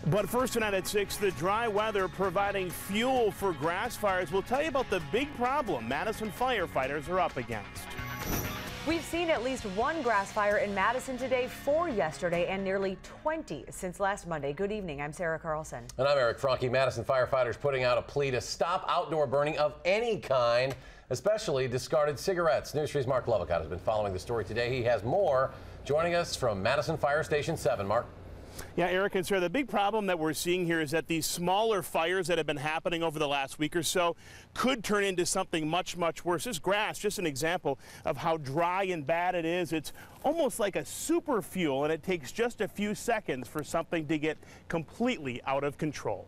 But first tonight at 6, the dry weather providing fuel for grass fires. We'll tell you about the big problem Madison firefighters are up against. We've seen at least one grass fire in Madison today, 4 yesterday, and nearly 20 since last Monday. Good evening. I'm Sarah Carlson. And I'm Eric Franke. Madison firefighters putting out a plea to stop outdoor burning of any kind, especially discarded cigarettes. News 3's Marc Lovicott has been following the story today. He has more. Joining us from Madison Fire Station 7. Marc. Yeah, Eric and Sarah, the big problem that we're seeing here is that these smaller fires that have been happening over the last week or so could turn into something much, much worse. This grass, just an example of how dry and bad it is. It's almost like a super fuel, and it takes just a few seconds for something to get completely out of control.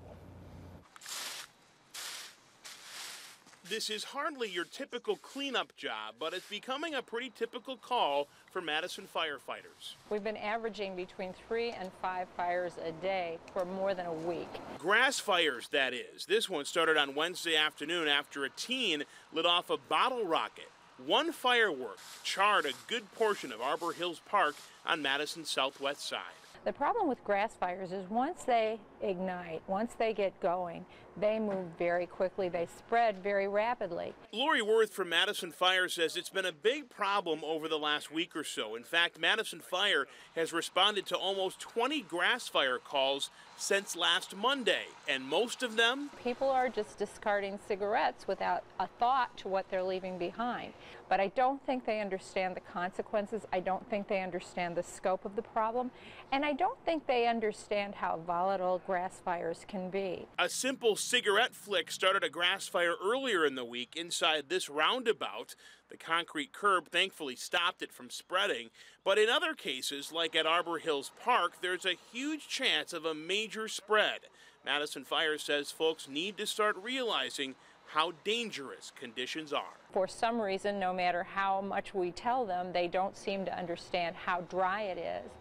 This is hardly your typical cleanup job, but it's becoming a pretty typical call for Madison firefighters. We've been averaging between 3 and 5 fires a day for more than a week. Grass fires, that is. This one started on Wednesday afternoon after a teen lit off a bottle rocket. One firework charred a good portion of Arbor Hills Park on Madison's southwest side. The problem with grass fires is once they ignite, once they get going, they move very quickly. They spread very rapidly. Lori Worth from Madison Fire says it's been a big problem over the last week or so. In fact, Madison Fire has responded to almost 20 grass fire calls since last Monday, and most of them, people are just discarding cigarettes without a thought to what they're leaving behind. But I don't think they understand the consequences. I don't think they understand the scope of the problem, and I don't think they understand how volatile grass fires can be. A simple cigarette flick started a grass fire earlier in the week inside this roundabout. The concrete curb thankfully stopped it from spreading. But in other cases, like at Arbor Hills Park, there's a huge chance of a major spread. Madison Fire says folks need to start realizing how dangerous conditions are. For some reason, no matter how much we tell them, they don't seem to understand how dry it is.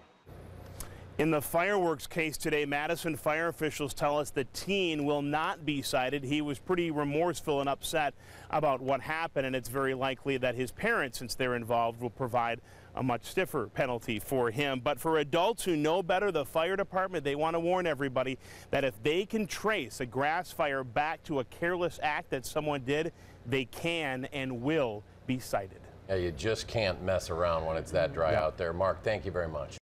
In the fireworks case today, Madison fire officials tell us the teen will not be cited. He was pretty remorseful and upset about what happened, and it's very likely that his parents, since they're involved, will provide a much stiffer penalty for him. But for adults who know better, the fire department, they want to warn everybody that if they can trace a grass fire back to a careless act that someone did, they can and will be cited. Yeah, you just can't mess around when it's that dry out there. Marc, thank you very much.